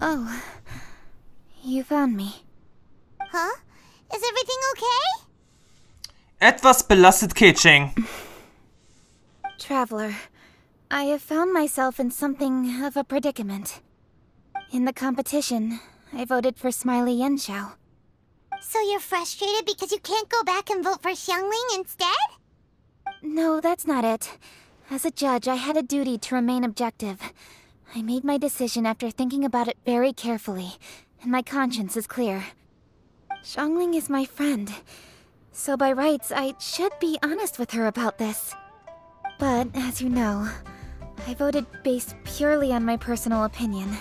Oh, you found me. Huh? Is everything okay? Etwas belastet Keqing. Traveler, I have found myself in something of a predicament. In the competition, I voted for Smiley Yenshao. So you're frustrated because you can't go back and vote for Xiangling instead? No, that's not it. As a judge, I had a duty to remain objective. I made my decision after thinking about it very carefully, and my conscience is clear. Xiangling is my friend, so by rights, I should be honest with her about this. But, as you know, I voted based purely on my personal opinion.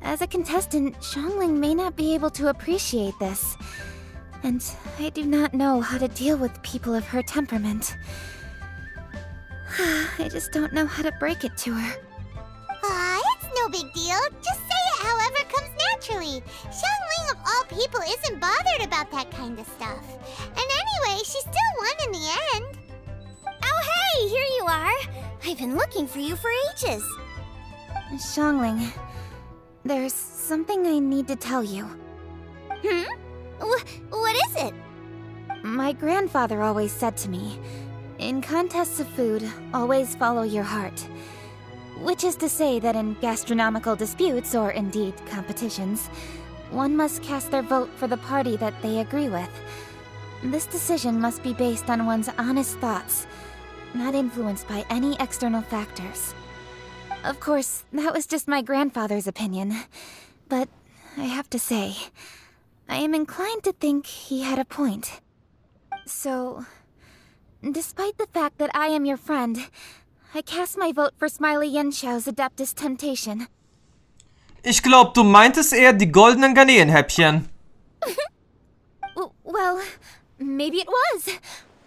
As a contestant, Xiangling may not be able to appreciate this, and I do not know how to deal with people of her temperament. I just don't know how to break it to her. It's no big deal. Just say it however comes naturally. Xiangling of all people isn't bothered about that kind of stuff. And anyway, she still won in the end. Oh hey, here you are. I've been looking for you for ages. Xiangling, there's something I need to tell you. What is it? My grandfather always said to me, in contests of food, always follow your heart. Which is to say that in gastronomical disputes, or indeed competitions, one must cast their vote for the party that they agree with. This decision must be based on one's honest thoughts, not influenced by any external factors. Of course, that was just my grandfather's opinion, but I have to say, I am inclined to think he had a point. So, despite the fact that I am your friend, I cast my vote for Smiley Yenshao's Adeptus Temptation. Ich glaube, du meintest eher die goldenen Garnelenhäppchen. Well, maybe it was.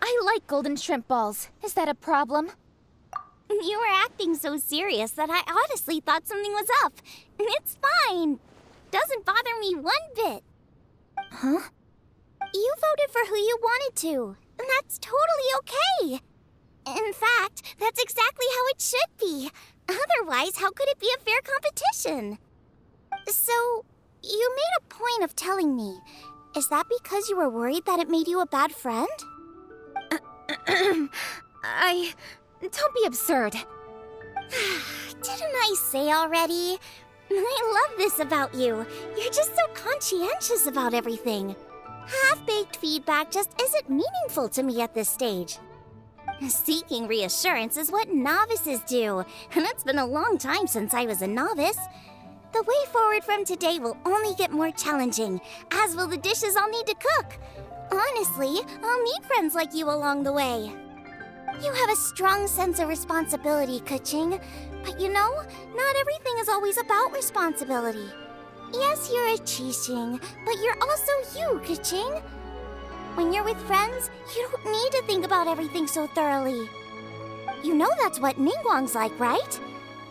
I like golden shrimp balls. Is that a problem? You were acting so serious that I honestly thought something was up. It's fine. Doesn't bother me one bit. Huh? You voted for who you wanted to, and that's totally okay. In fact, that's exactly how it should be. Otherwise, how could it be a fair competition? So, you made a point of telling me. Is that because you were worried that it made you a bad friend? Don't be absurd. Didn't I say already? I love this about you. You're just so conscientious about everything. Half-baked feedback just isn't meaningful to me at this stage. Seeking reassurance is what novices do, and it's been a long time since I was a novice. The way forward from today will only get more challenging, as will the dishes I'll need to cook. Honestly, I'll meet friends like you along the way. You have a strong sense of responsibility, Keqing. But you know, not everything is always about responsibility. Yes, you're a Qixing, but you're also you, Keqing. When you're with friends, you don't need to think about everything so thoroughly. You know that's what Ningguang's like, right?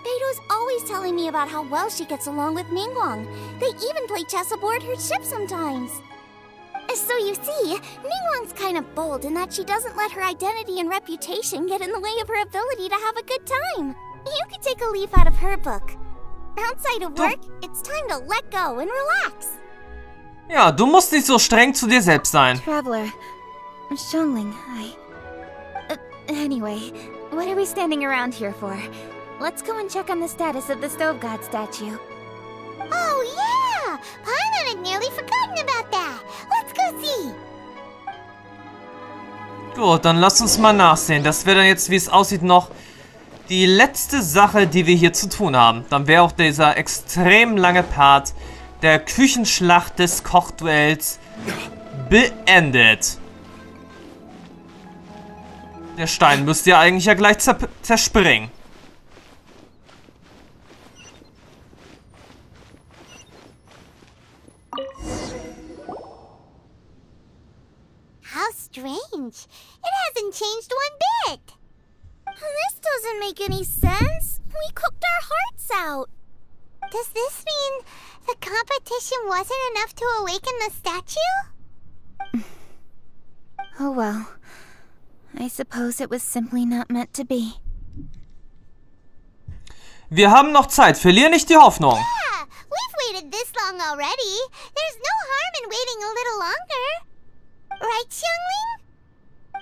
Beido's always telling me about how well she gets along with Ningguang. They even play chess aboard her ship sometimes. So you see, Ningguang's kind of bold in that she doesn't let her identity and reputation get in the way of her ability to have a good time. You could take a leaf out of her book. Outside of work, it's time to let go and relax. Ja, du musst nicht so streng zu dir selbst sein. Traveler, Xiangling, anyway, what are we standing around here for? Let's go and check on the status of the Stove God statue. Oh yeah! Paimon had nearly forgotten about that. Let's go see. Gut, dann lass uns mal nachsehen. Das wäre dann jetzt, wie es aussieht, noch die letzte Sache, die wir hier zu tun haben. Dann wäre auch dieser extrem lange Part der Küchenschlacht des Kochduells beendet. Der Stein müsste ja eigentlich gleich zerspringen. How strange. It hasn't changed one bit. This doesn't make any sense. We cooked our hearts out. Does this mean the competition wasn't enough to awaken the statue? Oh well. I suppose it was simply not meant to be. Wir haben noch Zeit. Verlier nicht die Hoffnung. Yeah, we've long already. There's no harm in waiting a little longer. Right, Xiangling?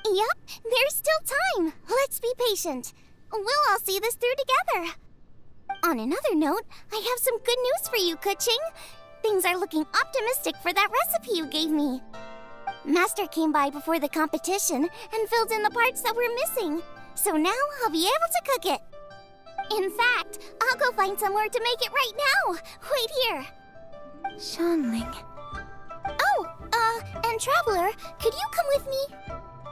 Yep, there's still time. Let's be patient. We'll all see this through together. On another note, I have some good news for you, Keqing. Things are looking optimistic for that recipe you gave me. Master came by before the competition and filled in the parts that were missing. So now I'll be able to cook it. In fact, I'll go find somewhere to make it right now. Wait here. Xiangling. Oh, and Traveler, could you come with me?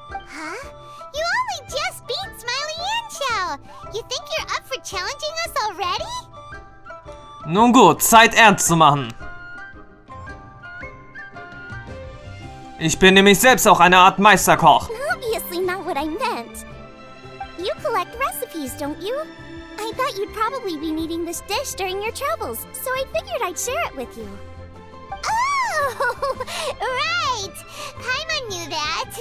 Huh? You only just beat Smiley Yanxiao. You think you're up for challenging us already? Nun gut, Zeit ernst zu machen. Ich bin nämlich selbst auch eine Art Meisterkoch. Obviously not what I meant. You collect recipes, don't you? I thought you'd probably be needing this dish during your travels, so I figured I'd share it with you. Oh, right! Paimon knew that.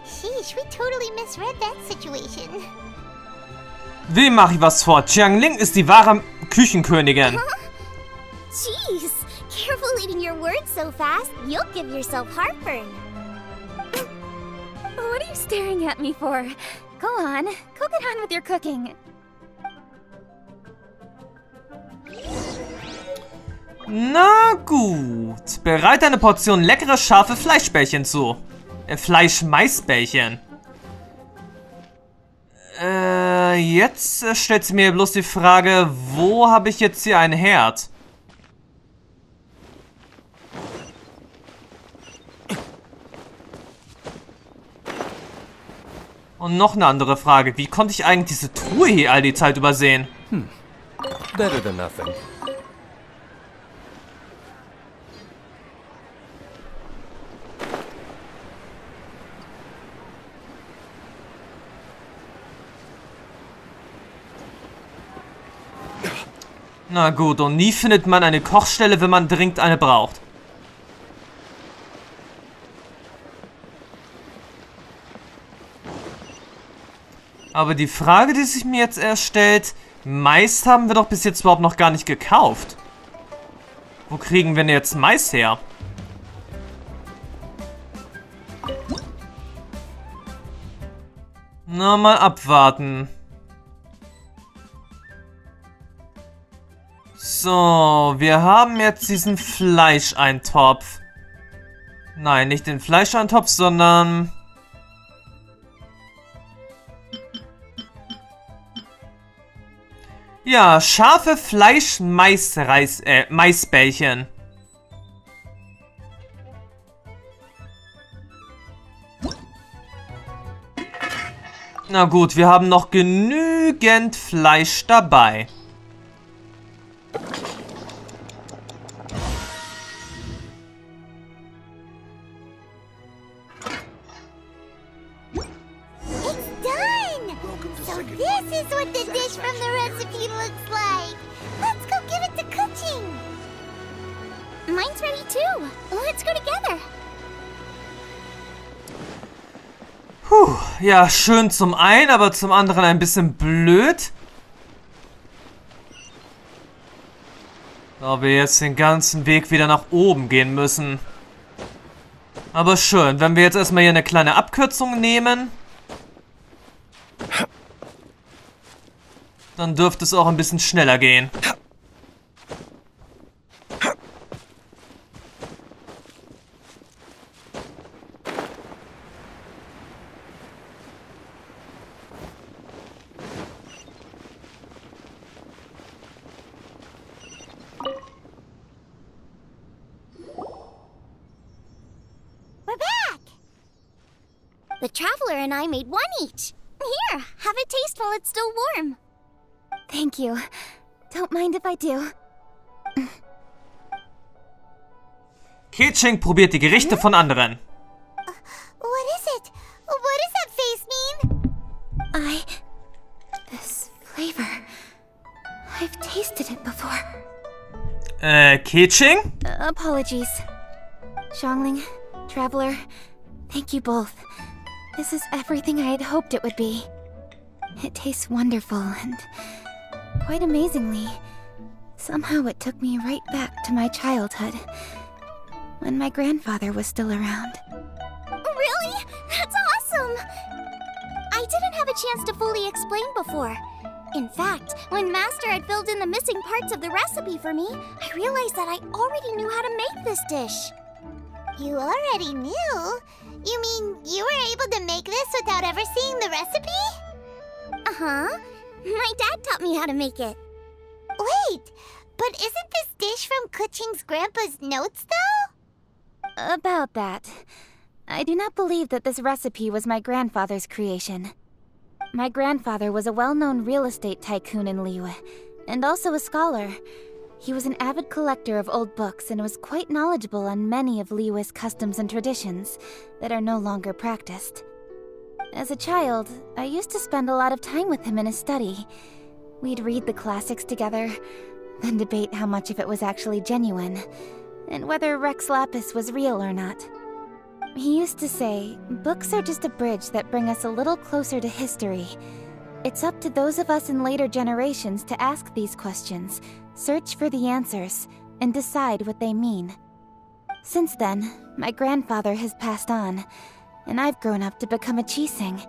Sheesh, we totally misread that situation. Wem mache ich was vor? Xiangling ist die wahre Küchenkönigin. Jeez, careful eating your words so fast. You'll give yourself heartburn. What are you staring at me for? Go on, go get on with your cooking. Na gut. Bereite eine Portion leckere, scharfe Fleischbällchen zu. Fleischmaisbällchen. Jetzt stellt sie mir bloß die Frage, wo habe ich jetzt hier einen Herd? Und noch eine andere Frage, wie konnte ich eigentlich diese Truhe hier all die Zeit übersehen? Better than nothing. Na gut, und nie findet man eine Kochstelle, wenn man dringend eine braucht. Aber die Frage, die sich mir jetzt erst stellt, Mais haben wir doch bis jetzt überhaupt noch gar nicht gekauft. Wo kriegen wir denn jetzt Mais her? Na, mal abwarten. So, wir haben jetzt diesen Fleischeintopf. Nein, nicht den Fleischeintopf, sondern... Ja, scharfe Maisbällchen. Na gut, wir haben noch genügend Fleisch dabei. Mine's ready too. Let's go together. Puh, ja, schön zum einen, aber zum anderen ein bisschen blöd. Da wir jetzt den ganzen Weg wieder nach oben gehen müssen. Aber schön, wenn wir jetzt erstmal hier eine kleine Abkürzung nehmen, dann dürfte es auch ein bisschen schneller gehen. The Traveler and I made one each. Here, have a taste while it's still warm. Thank you. Don't mind if I do. Keqing probiert die Gerichte von anderen. What is it? What does that face mean? This flavor... I've tasted it before. Keqing? Apologies. Xiangling, Traveler, thank you both. This is everything I had hoped it would be. It tastes wonderful and quite amazingly Somehow it took me right back to my childhood, when my grandfather was still around. Really? That's awesome! I didn't have a chance to fully explain before. In fact, when Master had filled in the missing parts of the recipe for me, I realized that I already knew how to make this dish. You already knew? You mean you were able to make this without ever seeing the recipe? Uh-huh. My dad taught me how to make it. Wait, but isn't this dish from Kuching's grandpa's notes, though? About that. I do not believe that this recipe was my grandfather's creation. My grandfather was a well-known real estate tycoon in Liyue, and also a scholar. He was an avid collector of old books and was quite knowledgeable on many of Liyue's customs and traditions that are no longer practiced. As a child, I used to spend a lot of time with him in his study. We'd read the classics together, then debate how much of it was actually genuine, and whether Rex Lapis was real or not. He used to say, books are just a bridge that bring us a little closer to history. It's up to those of us in later generations to ask these questions, search for the answers, and decide what they mean. Since then, my grandfather has passed on, and I've grown up to become a Chising.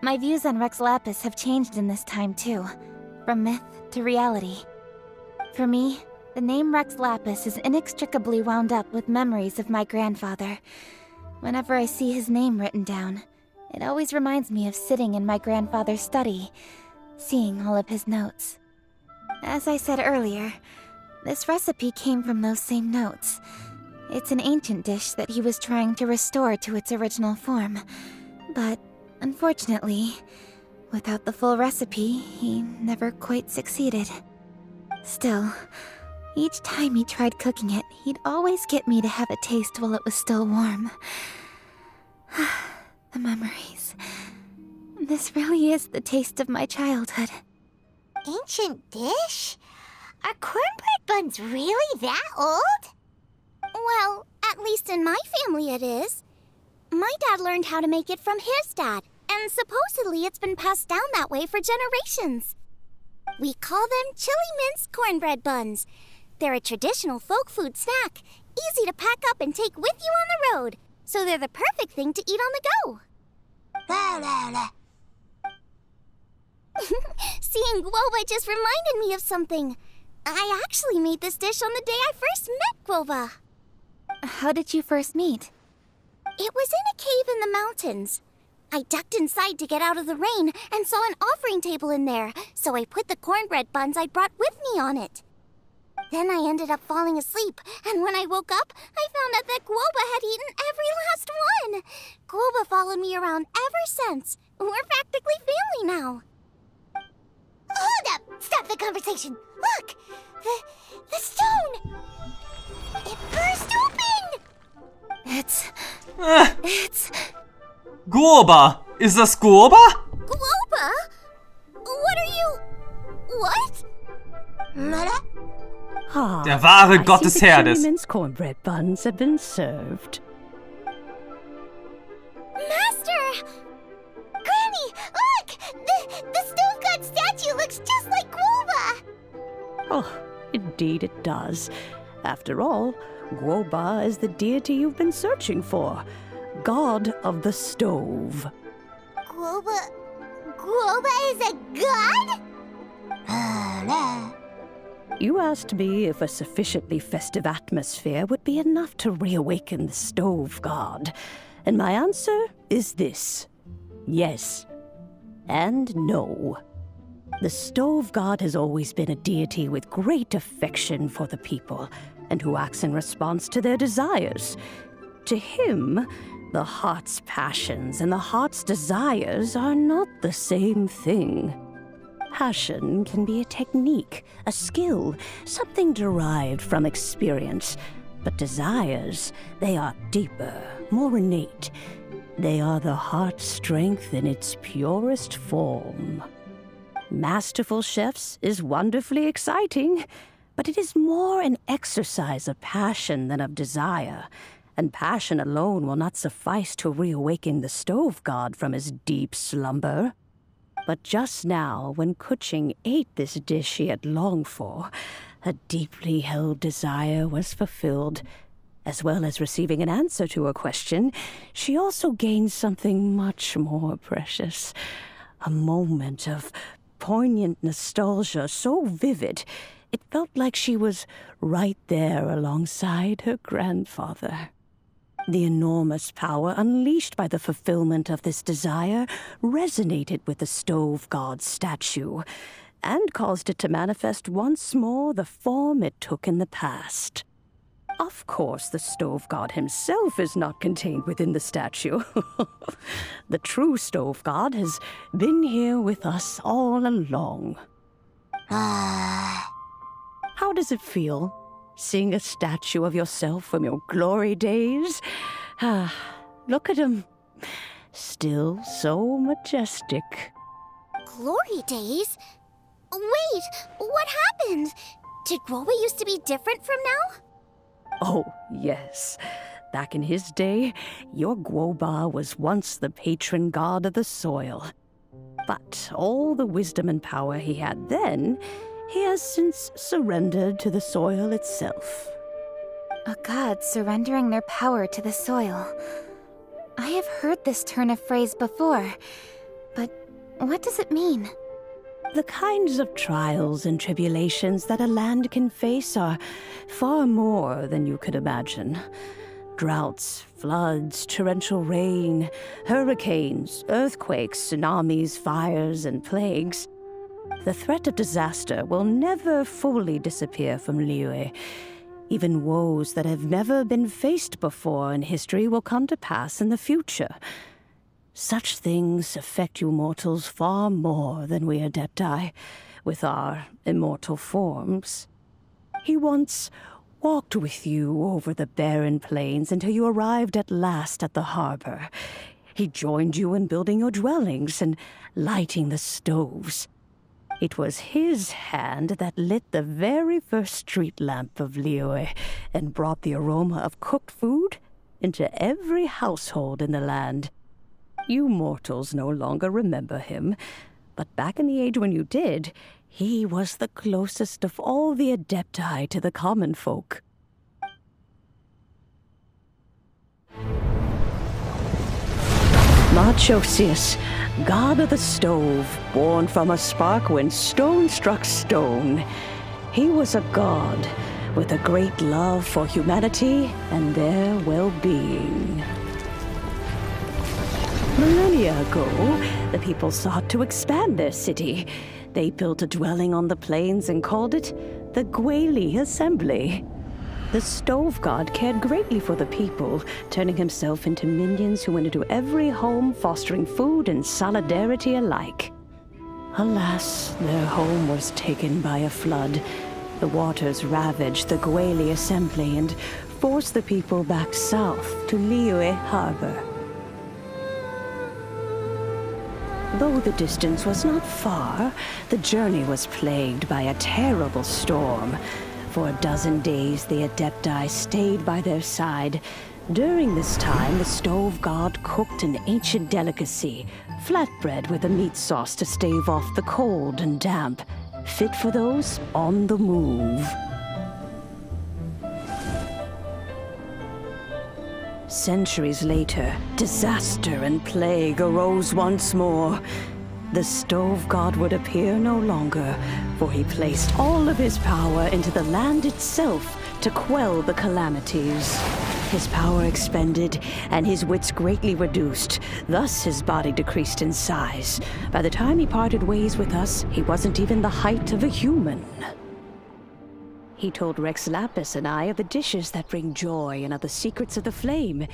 My views on Rex Lapis have changed in this time too, from myth to reality. For me, the name Rex Lapis is inextricably wound up with memories of my grandfather. Whenever I see his name written down, it always reminds me of sitting in my grandfather's study, seeing all of his notes. As I said earlier, this recipe came from those same notes. It's an ancient dish that he was trying to restore to its original form. But, unfortunately, without the full recipe, he never quite succeeded. Still, each time he tried cooking it, he'd always get me to have a taste while it was still warm. The memories. This really is the taste of my childhood. Ancient dish? Are cornbread buns really that old? Well, at least in my family it is. My dad learned how to make it from his dad, and supposedly it's been passed down that way for generations. We call them chili mince cornbread buns. They're a traditional folk food snack, easy to pack up and take with you on the road, so they're the perfect thing to eat on the go. Seeing Guoba just reminded me of something. I actually made this dish on the day I first met Guoba. How did you first meet? It was in a cave in the mountains. I ducked inside to get out of the rain and saw an offering table in there, so I put the cornbread buns I'd brought with me on it. Then I ended up falling asleep, and when I woke up, I found out that Guoba had eaten every last one. Guoba followed me around ever since. We're practically family now. Hold up! Stop the conversation! Look! The stone! It burst open! It's... Guoba! Ist das Guoba? Guoba? What are you... What? Der wahre Gott des Herdes. Mince cornbread buns have been served. Master! Granny, look! The stone god statue looks just like Guoba! Oh, indeed it does. After all, Guoba is the deity you've been searching for. God of the stove. Guoba is a god? You asked me if a sufficiently festive atmosphere would be enough to reawaken the stove god. And my answer is this. Yes. And no. The stove god has always been a deity with great affection for the people, and who acts in response to their desires. To him, the heart's passions and the heart's desires are not the same thing. Passion can be a technique, a skill, something derived from experience. But desires, they are deeper, more innate. They are the heart's strength in its purest form. Masterful chefs is wonderfully exciting, but it is more an exercise of passion than of desire. And passion alone will not suffice to reawaken the stove god from his deep slumber. But just now, when Kuching ate this dish he had longed for, A deeply held desire was fulfilled. As well as receiving an answer to her question, she also gained something much more precious. A moment of poignant nostalgia so vivid, it felt like she was right there alongside her grandfather. The enormous power unleashed by the fulfillment of this desire resonated with the stove god's statue, and caused it to manifest once more the form it took in the past. Of course, the stove god himself is not contained within the statue. The true stove god has been here with us all along. How does it feel, seeing a statue of yourself from your glory days? Look at him. Still so majestic. Glory days? Wait, what happened? Did Guoba used to be different from now? Oh, yes. Back in his day, your Guoba was once the patron god of the soil. But all the wisdom and power he had then, he has since surrendered to the soil itself. A god surrendering their power to the soil. I have heard this turn of phrase before, but what does it mean? The kinds of trials and tribulations that a land can face are far more than you could imagine. Droughts, floods, torrential rain, hurricanes, earthquakes, tsunamis, fires, and plagues. The threat of disaster will never fully disappear from Liyue. Even woes that have never been faced before in history will come to pass in the future. Such things affect you mortals far more than we Adepti, with our immortal forms. He once walked with you over the barren plains until you arrived at last at the harbor. He joined you in building your dwellings and lighting the stoves. It was his hand that lit the very first street lamp of Liyue and brought the aroma of cooked food into every household in the land. You mortals no longer remember him, but back in the age when you did, he was the closest of all the Adepti to the common folk. Machosius, god of the stove, born from a spark when stone struck stone. He was a god with a great love for humanity and their well-being. Millennia ago, the people sought to expand their city. They built a dwelling on the plains and called it the Guili Assembly. The stove god cared greatly for the people, turning himself into minions who went into every home, fostering food and solidarity alike. Alas, their home was taken by a flood. The waters ravaged the Guili Assembly and forced the people back south to Liyue Harbor. Though the distance was not far, the journey was plagued by a terrible storm. For a dozen days, the Adepti stayed by their side. During this time, the stove god cooked an ancient delicacy, flatbread with a meat sauce to stave off the cold and damp, fit for those on the move. Centuries later, disaster and plague arose once more. The stove god would appear no longer, for he placed all of his power into the land itself to quell the calamities. His power expended, and his wits greatly reduced. Thus his body decreased in size. By the time he parted ways with us, he wasn't even the height of a human. He told Rex Lapis and I of the dishes that bring joy and of the secrets of the flame,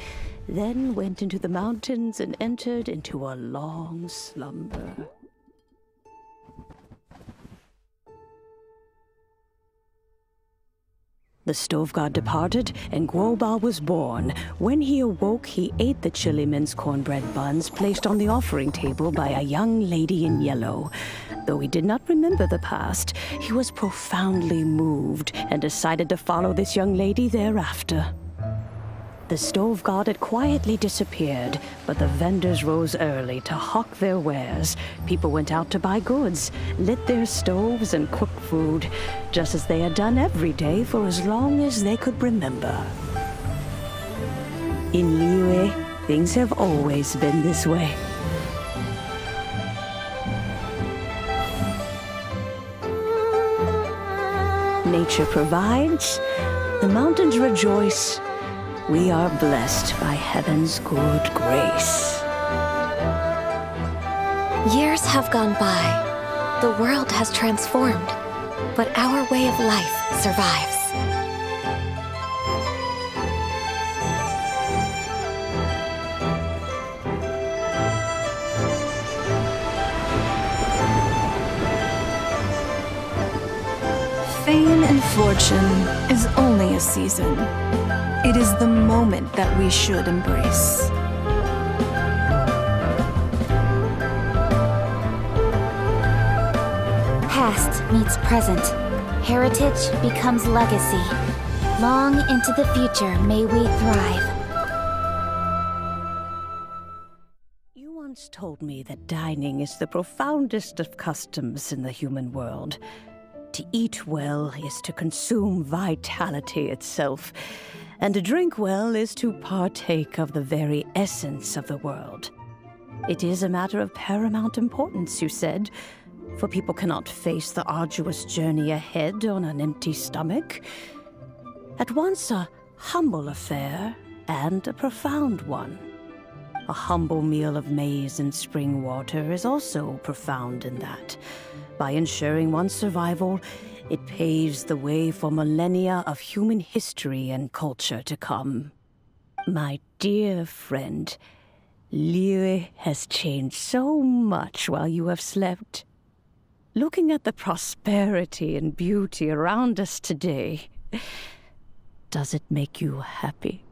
then went into the mountains and entered into a long slumber. The stove god departed, and Guoba was born. When he awoke, he ate the chili mince cornbread buns placed on the offering table by a young lady in yellow. Though he did not remember the past, he was profoundly moved and decided to follow this young lady thereafter. The stove god had quietly disappeared, but the vendors rose early to hawk their wares. People went out to buy goods, lit their stoves, and cooked food, just as they had done every day for as long as they could remember. In Liyue, things have always been this way. Nature provides, the mountains rejoice. We are blessed by heaven's good grace. Years have gone by. The world has transformed, but our way of life survives. Fame and fortune is only a season. It is the moment that we should embrace. Past meets present. Heritage becomes legacy. Long into the future may we thrive. You once told me that dining is the profoundest of customs in the human world. To eat well is to consume vitality itself, and to drink well is to partake of the very essence of the world. It is a matter of paramount importance, you said, for people cannot face the arduous journey ahead on an empty stomach. At once a humble affair and a profound one. A humble meal of maize and spring water is also profound in that. By ensuring one's survival, it paves the way for millennia of human history and culture to come. My dear friend, Liyue has changed so much while you have slept. Looking at the prosperity and beauty around us today, does it make you happy?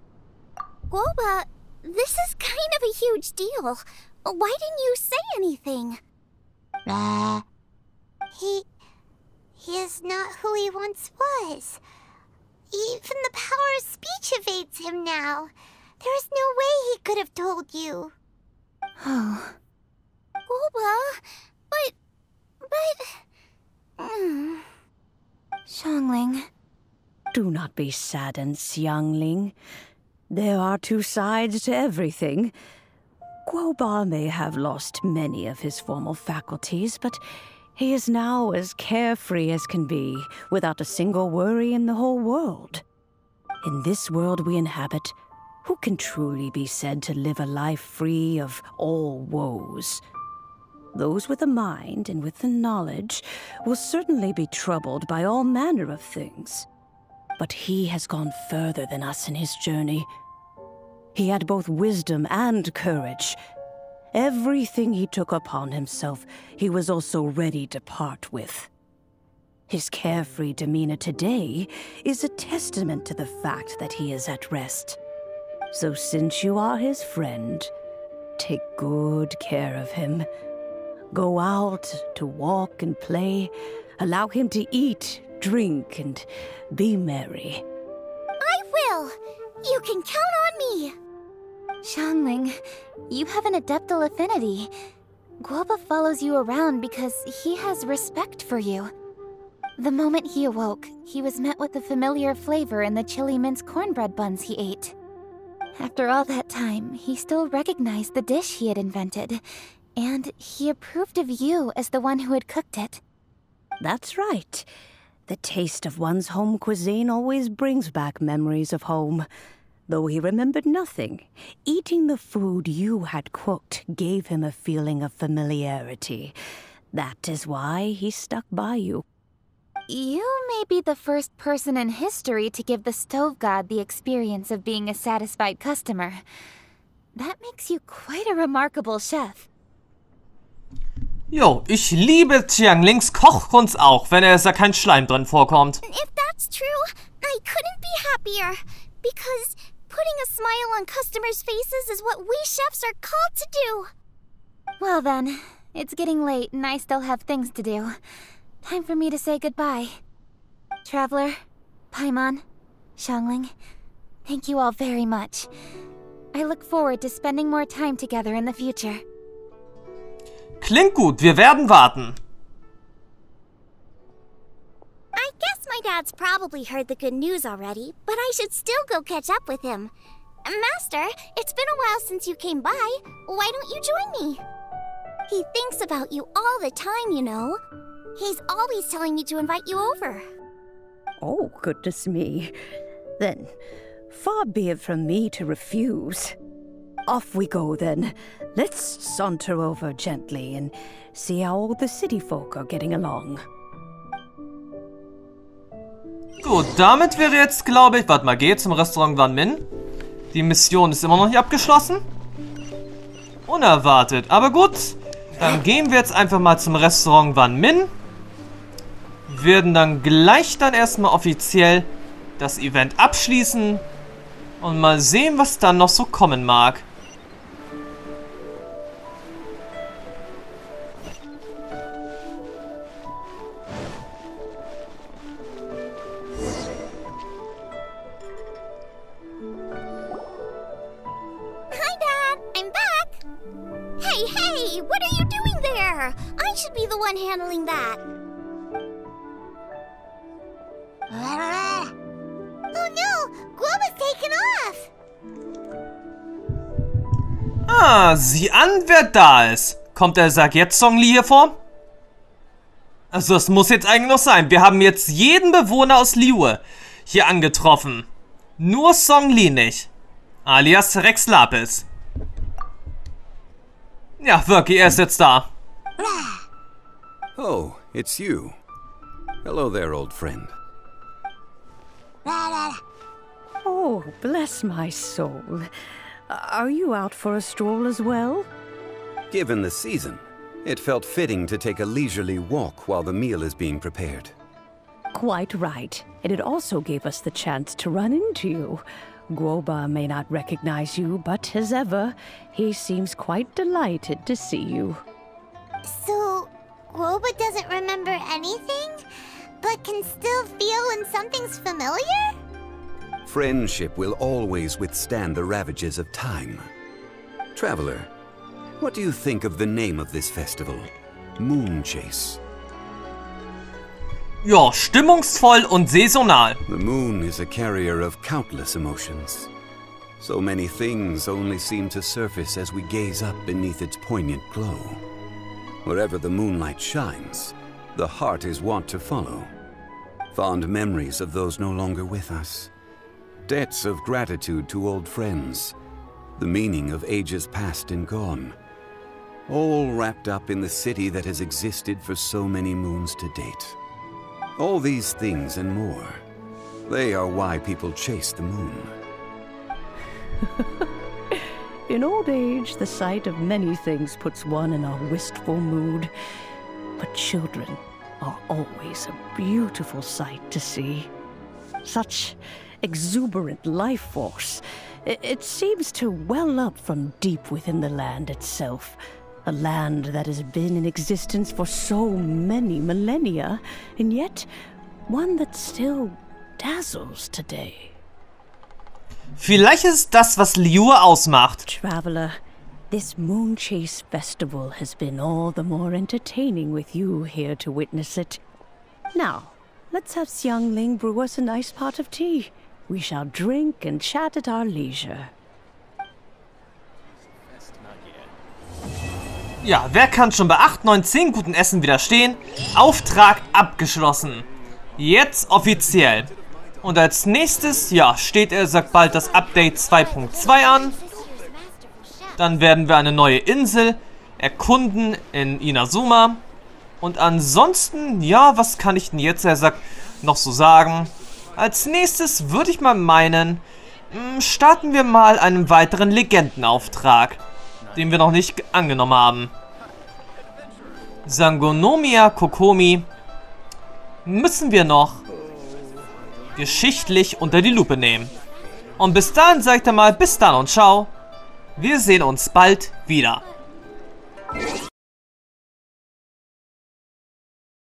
Guoba, this is kind of a huge deal. Why didn't you say anything? He is not who he once was. Even the power of speech evades him now. There is no way he could have told you. Oh. Guoba, but... Xiangling. Do not be saddened, Xiangling. There are two sides to everything. Guoba may have lost many of his formal faculties, but he is now as carefree as can be, without a single worry in the whole world. In this world we inhabit, who can truly be said to live a life free of all woes? Those with a mind and with the knowledge will certainly be troubled by all manner of things. But he has gone further than us in his journey. He had both wisdom and courage. Everything he took upon himself, he was also ready to part with. His carefree demeanor today is a testament to the fact that he is at rest. So since you are his friend, take good care of him. Go out to walk and play. Allow him to eat, drink, and be merry. I will! You can count on me! Xiangling, you have an adeptal affinity. Guoba follows you around because he has respect for you. The moment he awoke, he was met with the familiar flavor in the chili mince cornbread buns he ate. After all that time, he still recognized the dish he had invented, and he approved of you as the one who had cooked it. That's right. The taste of one's home cuisine always brings back memories of home. Though he remembered nothing, eating the food you had cooked gave him a feeling of familiarity. That is why he stuck by you. You may be the first person in history to give the stove god the experience of being a satisfied customer. That makes you quite a remarkable chef. Jo, ich liebe Xianglings Kochkunst auch, wenn da kein Schleim drin vorkommt. If that's true, I couldn't be happier. Because putting a smile on customers' faces is what we chefs are called to do. Well then, it's getting late and I still have things to do. Time for me to say goodbye. Traveler, Paimon, Xiangling, Thank you all very much. I look forward to spending more time together in the future. Klingt gut, wir werden warten. I guess my dad's probably heard the good news already, but I should still go catch up with him. Master, it's been a while since you came by. Why don't you join me? He thinks about you all the time, you know. He's always telling me to invite you over. Oh, goodness me. Then, far be it from me to refuse. Off we go, then. Let's saunter over gently and see how all the city folk are getting along. Gut, damit wäre jetzt, glaube ich... Warte mal, geh zum Restaurant Wan Min. Die Mission ist immer noch nicht abgeschlossen. Unerwartet. Aber gut, dann gehen wir jetzt einfach mal zum Restaurant Wan Min. Werden dann gleich erstmal offiziell das Event abschließen. Und mal sehen, was dann noch so kommen mag. Hey, what are you doing there? I should be the one handling that. Oh no! Guoba's taken off! Ah, sieh an, wer da ist. Kommt der Sag jetzt Song Li hier vor? Also das muss jetzt eigentlich noch sein. Wir haben jetzt jeden Bewohner aus Liyue hier angetroffen. Nur Song Li nicht. Alias Rex Lapis. Ja, wirklich, er ist jetzt da. Oh, it's you. Hello there, old friend. Oh, bless my soul. Are you out for a stroll as well? Given the season, it felt fitting to take a leisurely walk while the meal is being prepared. Quite right. And it also gave us the chance to run into you. Guoba may not recognize you, but as ever, he seems quite delighted to see you. So, Guoba doesn't remember anything, but can still feel when something's familiar? Friendship will always withstand the ravages of time. Traveler, what do you think of the name of this festival? Moon Chase. Ja, stimmungsvoll und saisonal. The moon is a carrier of countless emotions. So many things only seem to surface as we gaze up beneath its poignant glow. Wherever the moonlight shines, the heart is wont to follow. Fond memories of those no longer with us. Debts of gratitude to old friends. The meaning of ages past and gone. All wrapped up in the city that has existed for so many moons to date. All these things and more, they are why people chase the moon. In old age, the sight of many things puts one in a wistful mood. But children are always a beautiful sight to see. Such exuberant life force. It seems to well up from deep within the land itself. A land that has been in existence for so many millennia, and yet one that still dazzles today. Vielleicht ist das, was Liyue ausmacht. Traveler, this Moon Chase Festival has been all the more entertaining with you here to witness it. Now, let's have Xiangling brew us a nice pot of tea. We shall drink and chat at our leisure. Ja, wer kann schon bei 8, 9, 10 guten Essen widerstehen? Auftrag abgeschlossen. Jetzt offiziell. Und als nächstes, ja, steht sagt bald das Update 2.2 an. Dann werden wir eine neue Insel erkunden in Inazuma. Und ansonsten, ja, was kann ich denn jetzt, noch so sagen? Als nächstes würde ich mal meinen, starten wir mal einen weiteren Legendenauftrag, den wir noch nicht angenommen haben. Sangonomiya Kokomi müssen wir noch geschichtlich unter die Lupe nehmen. Und bis dahin sage ich dann mal, bis dann und ciao. Wir sehen uns bald wieder.